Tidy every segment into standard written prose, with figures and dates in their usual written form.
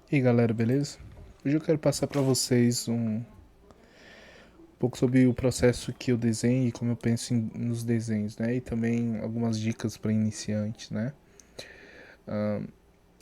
E aí galera, beleza? Hoje eu quero passar para vocês um pouco sobre o processo que eu desenho e como eu penso nos desenhos, né? E também algumas dicas para iniciantes, né?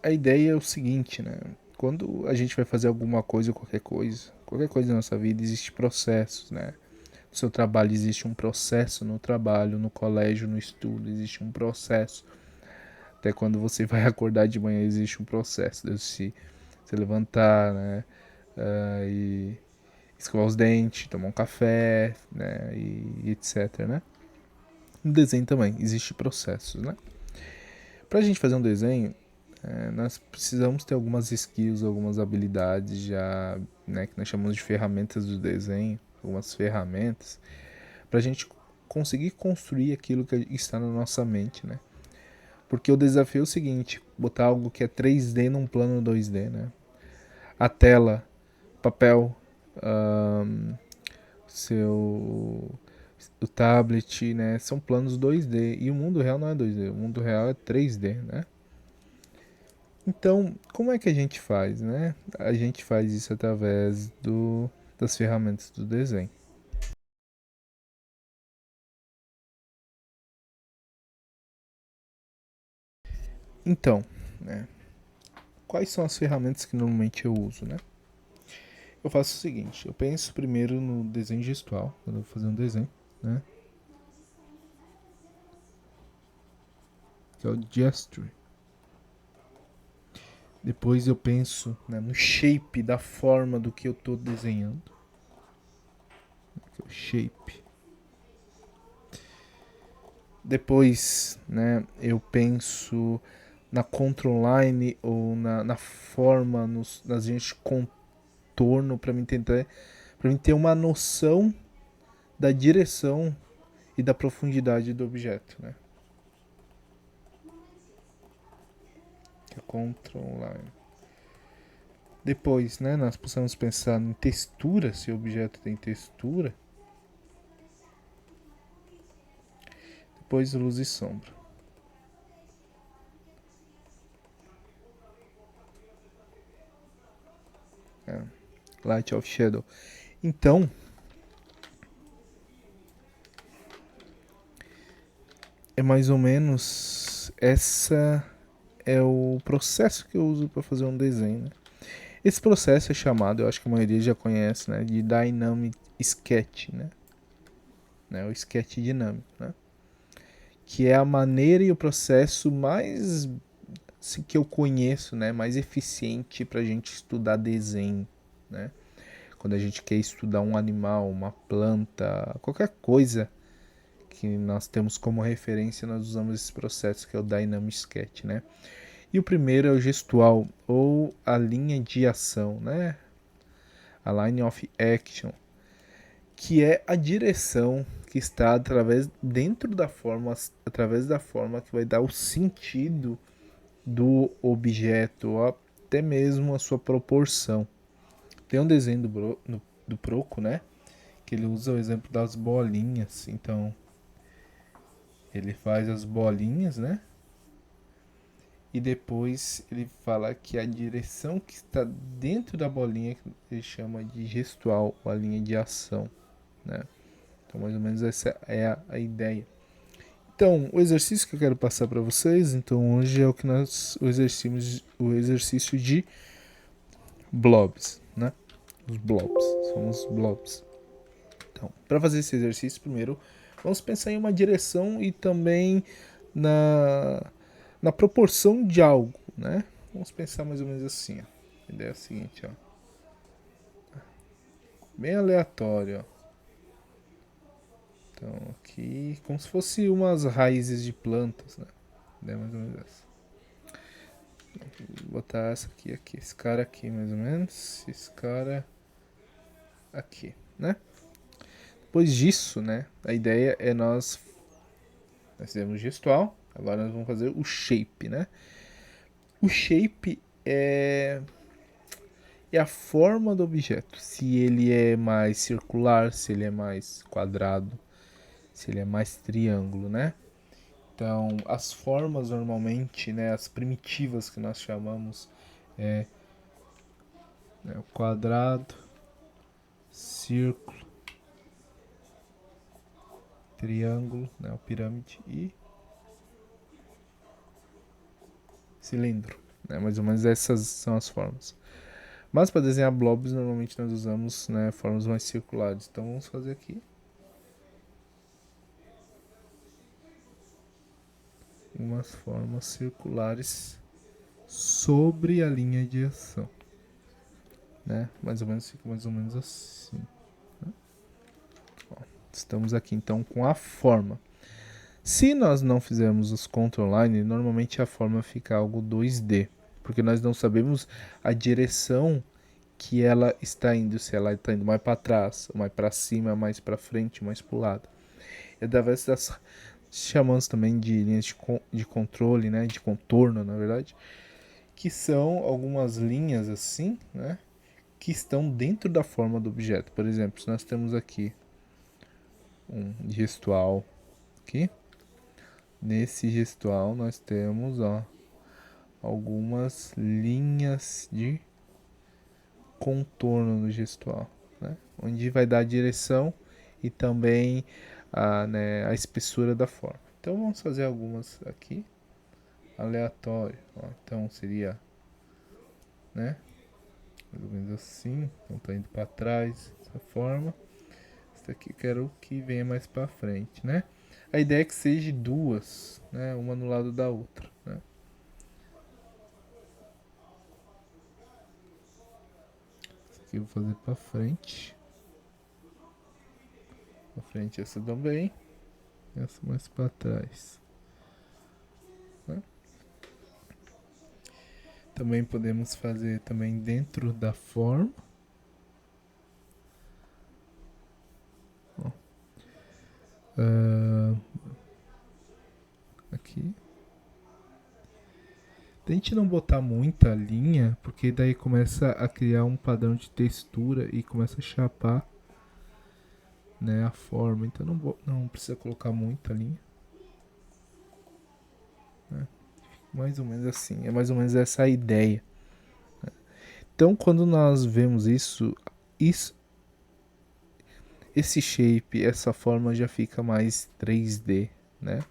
A ideia é o seguinte, né? Quando a gente vai fazer alguma coisa, qualquer coisa na nossa vida, existe processos, né? No seu trabalho existe um processo, no trabalho, no colégio, no estudo, existe um processo. Até quando você vai acordar de manhã existe um processo, de se levantar, né? E escovar os dentes, tomar um café, né, e etc, né? No desenho também existe processos, né? Pra gente fazer um desenho, nós precisamos ter algumas skills, algumas habilidades já, né, que nós chamamos de ferramentas do desenho, algumas ferramentas, pra gente conseguir construir aquilo que está na nossa mente, né? Porque o desafio é o seguinte, botar algo que é 3D num plano 2D, né? A tela, papel, ahn, seu o tablet, né, são planos 2D e o mundo real não é 2D, o mundo real é 3D, né? Então, como é que a gente faz, né? A gente faz isso através das ferramentas do desenho. Então, né, quais são as ferramentas que normalmente eu uso, né? Eu faço o seguinte, eu penso primeiro no desenho gestual, quando eu vou fazer um desenho, né? Que é o gesture. Depois eu penso, né, no shape da forma do que eu estou desenhando, que é o shape. Depois, né, eu penso na control line ou na forma, nas linhas de contorno para mim ter uma noção da direção e da profundidade do objeto, né? Que é control line. Depois, né, nós possamos pensar em textura, se o objeto tem textura. Depois luz e sombra. É. Light of shadow. Então, é mais ou menos essa é o processo que eu uso para fazer um desenho, né? Esse processo é chamado, eu acho que a maioria já conhece, né, de Dynamic Sketch, né, o sketch dinâmico, né, que é a maneira e o processo mais assim, que eu conheço, né, mais eficiente para a gente estudar desenho, né, quando a gente quer estudar um animal, uma planta, qualquer coisa que nós temos como referência, nós usamos esse processo que é o Dynamic Sketch, né. E o primeiro é o gestual ou a linha de ação, né, a line of action, que é a direção que está dentro da forma, através da forma que vai dar o sentido do objeto, ou até mesmo a sua proporção. Tem um desenho do Proco, né? Que ele usa o exemplo das bolinhas. Então, ele faz as bolinhas, né? E depois ele fala que a direção que está dentro da bolinha ele chama de gestual, ou a linha de ação, né? Então, mais ou menos essa é a ideia. Então, o exercício que eu quero passar para vocês, então hoje é o exercício de blobs, né? Os blobs, são os blobs. Então, para fazer esse exercício, primeiro vamos pensar em uma direção e também na na proporção de algo, né? Vamos pensar mais ou menos assim, ó. A ideia é a seguinte, ó. Bem aleatório, ó. Então, aqui, como se fosse umas raízes de plantas, né? A ideia é mais ou menos essa. Vou botar essa aqui, esse cara aqui mais ou menos, esse cara aqui, né? Depois disso, né, a ideia é nós fizemos o gestual, agora nós vamos fazer o shape, né? O shape é a forma do objeto, se ele é mais circular, se ele é mais quadrado, se ele é mais triângulo, né? Então, as formas normalmente, né, as primitivas que nós chamamos né, o quadrado, círculo, triângulo, né, o pirâmide e cilindro. Né, mais ou menos essas são as formas. Mas para desenhar blobs, normalmente nós usamos, né, formas mais circulares. Então vamos fazer aqui umas formas circulares sobre a linha de ação. Né? Mais ou menos fica mais ou menos assim. Né? Ó, estamos aqui então com a forma. Se nós não fizermos os control line, normalmente a forma fica algo 2D, porque nós não sabemos a direção que ela está indo, se ela está indo mais para trás, mais para cima, mais para frente, mais para o lado. E através das chamamos também de linhas de controle, né, de contorno, na verdade, que são algumas linhas assim, né, que estão dentro da forma do objeto. Por exemplo, se nós temos aqui um gestual aqui, nesse gestual nós temos, ó, algumas linhas de contorno no gestual, né, onde vai dar a direção e também né, a espessura da forma. Então vamos fazer algumas aqui, aleatório. Ó, então seria, né, mais ou menos assim. Então tá indo para trás dessa forma. Esse aqui quero que venha mais para frente, né? A ideia é que seja duas, né, uma no lado da outra, né? Essa aqui eu vou fazer para frente. Para frente essa também. Essa mais para trás. Né? Também podemos fazer também dentro da forma. Aqui. Tente não botar muita linha, porque daí começa a criar um padrão de textura e começa a chapar, né, a forma. Então não precisa colocar muita linha. Né? Mais ou menos assim, é mais ou menos essa a ideia. Então quando nós vemos esse shape, essa forma já fica mais 3D, né?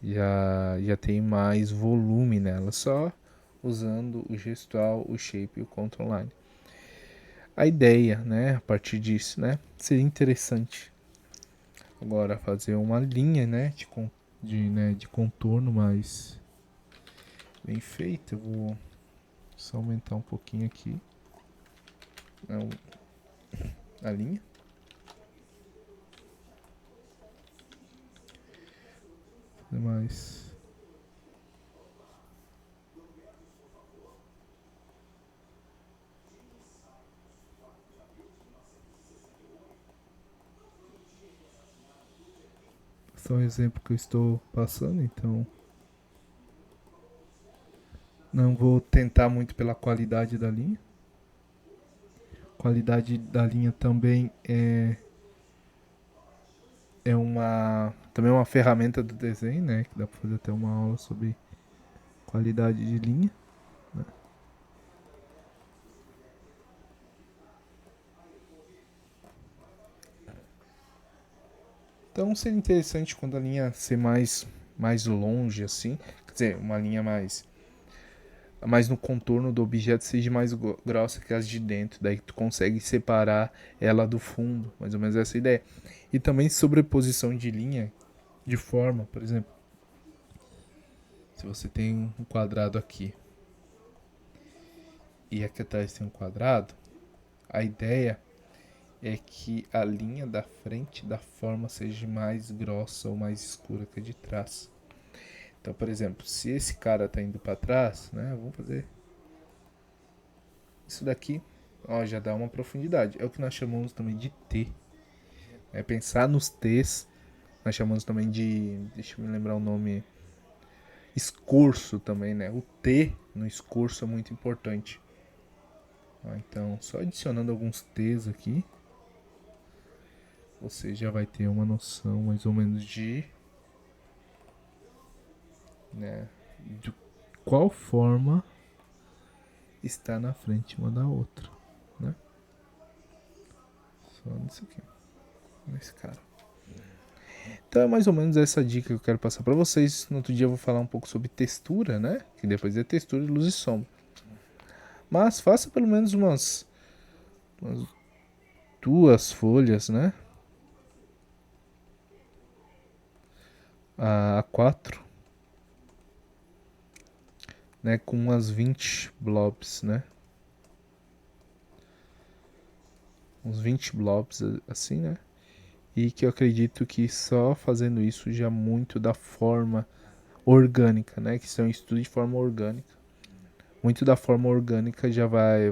Já tem mais volume nela, só usando o gestual, o shape e o control line. A ideia, né, a partir disso, né, seria interessante agora fazer uma linha, né, de contorno mais bem feita. Eu vou só aumentar um pouquinho aqui, né, a linha. Mais só um exemplo que eu estou passando, então não vou tentar muito pela qualidade da linha. Qualidade da linha também também uma ferramenta do desenho, né, que dá para fazer até uma aula sobre qualidade de linha. Né? Então seria interessante quando a linha ser mais longe assim, quer dizer, uma linha mais no contorno do objeto seja mais grossa que as de dentro, daí tu consegue separar ela do fundo, mais ou menos essa ideia. E também sobreposição de linha, de forma, por exemplo, se você tem um quadrado aqui e aqui atrás tem um quadrado, a ideia é que a linha da frente da forma seja mais grossa ou mais escura que a de trás. Então, por exemplo, se esse cara está indo para trás, né, vamos fazer isso daqui, ó, já dá uma profundidade. É o que nós chamamos também de T. É pensar nos T's, nós chamamos também de, deixa eu me lembrar o nome, escorço também, né? O T no escorço é muito importante. Ó, então, só adicionando alguns T's aqui, você já vai ter uma noção mais ou menos né, de qual forma está na frente uma da outra. falando isso aqui. Esse cara. Então é mais ou menos essa dica que eu quero passar para vocês. No outro dia eu vou falar um pouco sobre textura, né? Que depois é textura, luz e sombra. Mas faça pelo menos umas 2 folhas, né? A 4, né? Com umas 20 blobs, né? Uns 20 blobs assim, né? E que eu acredito que só fazendo isso já muito da forma orgânica, né? Que isso é um estudo de forma orgânica. Muito da forma orgânica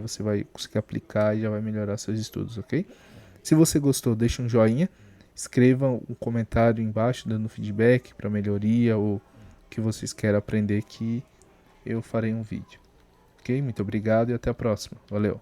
você vai conseguir aplicar e já vai melhorar seus estudos, ok? Se você gostou, deixa um joinha, escreva um comentário embaixo dando feedback para melhoria ou que vocês querem aprender que eu farei um vídeo. Ok? Muito obrigado e até a próxima. Valeu!